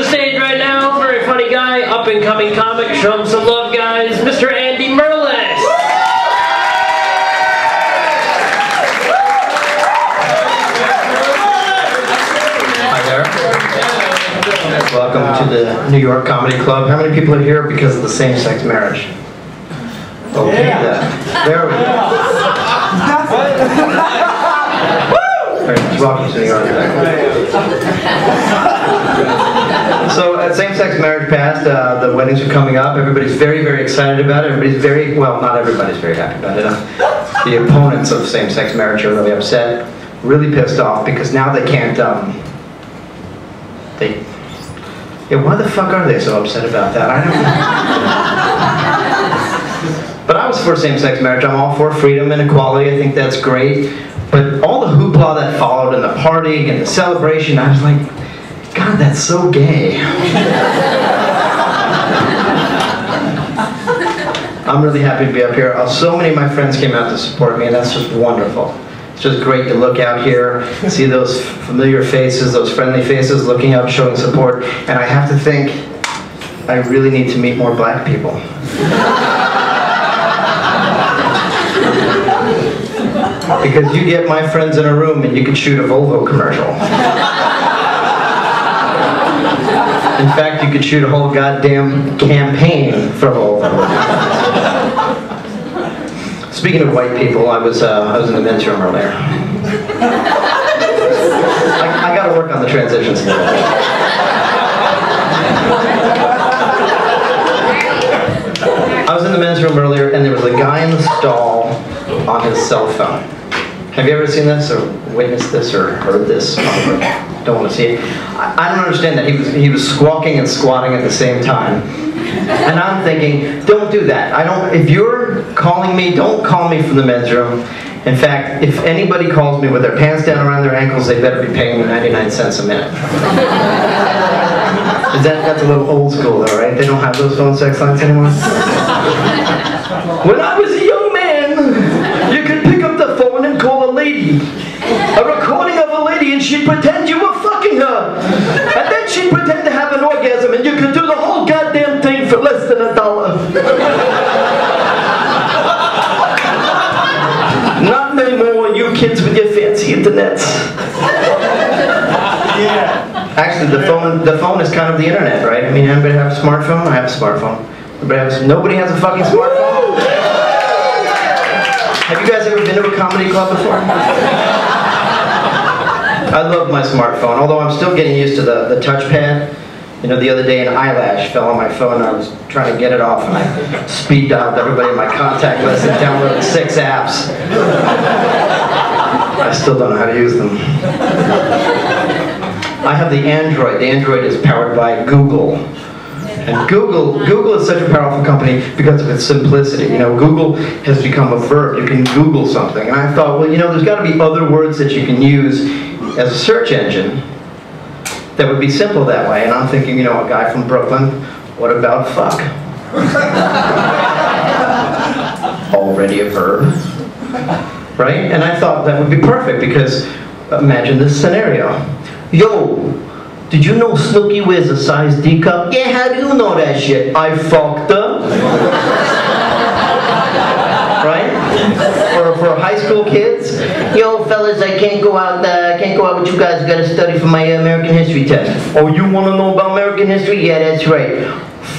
stage right now, very funny guy, up-and-coming comic, show him some love, guys, Mr. Andy Merlis. Hi there. Welcome to the New York Comedy Club. How many people are here because of the same-sex marriage? Okay, there we go. Welcome to New York. So, same-sex marriage passed. The weddings are coming up. Everybody's very, very excited about it. Everybody's very, well, not everybody's very happy about it. The opponents of same-sex marriage are really upset, really pissed off because now they can't. Yeah, why the fuck are they so upset about that? I don't know. But I was for same-sex marriage. I'm all for freedom and equality. I think that's great. But all the hoopla that followed and the partying and the celebration, I was like, God, that's so gay. I'm really happy to be up here. So many of my friends came out to support me, and that's just wonderful. It's just great to look out here, see those familiar faces, those friendly faces looking up, showing support. And I have to think, I really need to meet more black people. Because you get my friends in a room and you could shoot a Volvo commercial. In fact, you could shoot a whole goddamn campaign for Volvo. Speaking of white people, I was in the men's room earlier. I got to work on the transitions a little bit. I was in the men's room earlier, and there was a guy in the stall on his cell phone. Have you ever seen this, or witnessed this, or heard this? Don't want to see it. I don't understand that. He was squawking and squatting at the same time. And I'm thinking, don't do that. If you're calling me, don't call me from the men's room. In fact, if anybody calls me with their pants down around their ankles, they better be paying me 99 cents a minute. That's a little old school though, right? They don't have those phone sex lines anymore? When I was a young man, you could pick up the phone and call a lady. A recording of a lady, and she'd pretend you were fucking her. And then she'd pretend to have an orgasm, and you could do the whole goddamn thing for less than $1. Not anymore, you kids with your fancy internets. Yeah. Actually, the phone is kind of the internet, right? I mean, anybody have a smartphone? I have a smartphone. Nobody has a fucking smartphone? Have you guys ever been to a comedy club before? I love my smartphone, although I'm still getting used to the touchpad. You know, the other day an eyelash fell on my phone and I was trying to get it off and I speed dialed everybody in my contact list and downloaded 6 apps. I still don't know how to use them. I have the Android. The Android is powered by Google. And Google is such a powerful company because of its simplicity. You know, Google has become a verb. You can Google something. And I thought, well, you know, there's got to be other words that you can use as a search engine that would be simple that way. And I'm thinking, you know, a guy from Brooklyn, what about fuck? Already a verb, right? And I thought that would be perfect because imagine this scenario. Yo, did you know Snooki wears a size D cup? Yeah, how do you know that shit? I fucked her. Right? For high school kids, yo fellas, I can't go out with you guys. I gotta study for my American history test. Oh, you wanna know about American history? Yeah, that's right.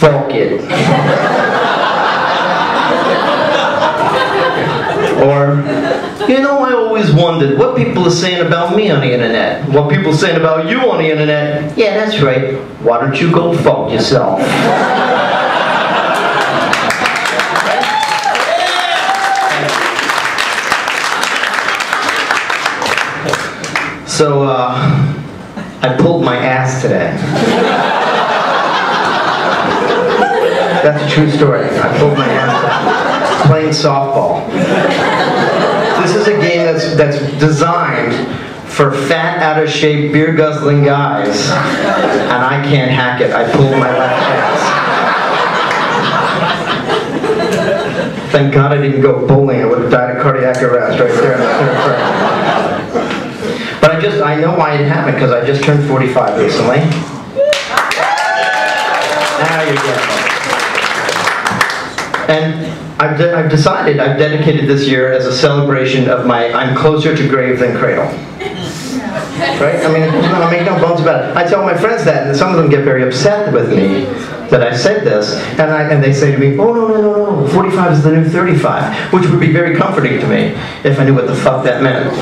Fuck it. Or, you know, I always wondered what people are saying about me on the internet. What people are saying about you on the internet. Yeah, that's right. Why don't you go fuck yourself? So, I pulled my ass today. That's a true story. I pulled my ass today. Playing softball. This is a game that's designed for fat, out-of-shape, beer-guzzling guys. And I can't hack it. I pulled my left ass. Thank God I didn't go bowling. I would have died of cardiac arrest right there in the third frame. But I know why it happened, because I just turned 45 recently. And I've decided, I've dedicated this year as a celebration of my I'm closer to grave than cradle. Right? I mean, I make no bones about it. I tell my friends that, and some of them get very upset with me that I said this, and they say to me, oh, no, 45 is the new 35, which would be very comforting to me if I knew what the fuck that meant.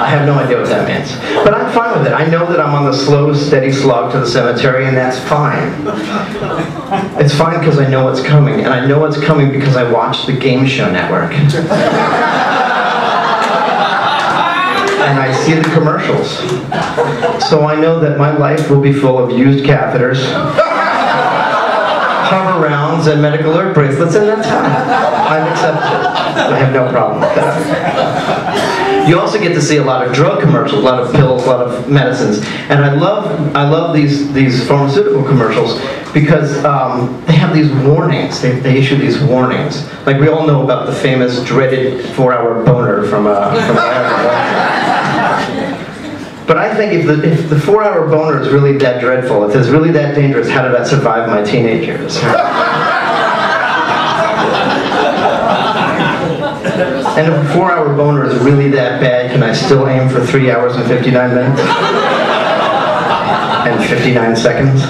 I have no idea what that means. But I'm fine with it. I know that I'm on the slow, steady slog to the cemetery, and that's fine. It's fine because I know what's coming, and I know what's coming because I watch the Game Show Network. And I see the commercials. So I know that my life will be full of used catheters, hover rounds, and medical alert bracelets, and that's fine. I'm accepted. I have no problem with that. You also get to see a lot of drug commercials, a lot of pills, a lot of medicines, and I love these pharmaceutical commercials because they have these warnings. They issue these warnings. Like we all know about the famous dreaded 4-hour boner from But I think if the 4-hour boner is really that dreadful, if it's really that dangerous, how did I survive my teenage years? And if a 4-hour boner is really that bad, can I still aim for 3 hours and 59 minutes? And 59 seconds?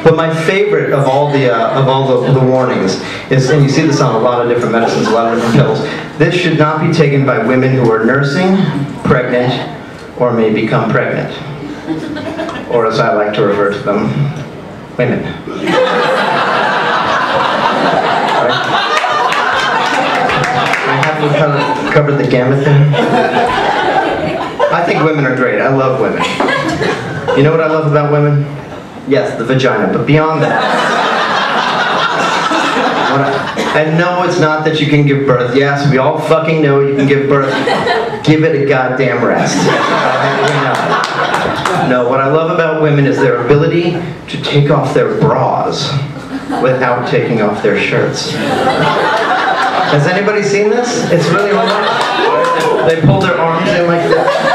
But my favorite of all the warnings is, and you see this on a lot of different medicines, a lot of different pills, this should not be taken by women who are nursing, pregnant, or may become pregnant. Or as I like to refer to them, women. I haven't covered the gamut there. I think women are great. I love women. You know what I love about women? Yes, the vagina, but beyond that. And no, it's not that you can give birth. Yes, we all fucking know you can give birth. Give it a goddamn rest. No, what I love about women is their ability to take off their bras without taking off their shirts. Has anybody seen this? It's really remarkable. They pull their arms in like that.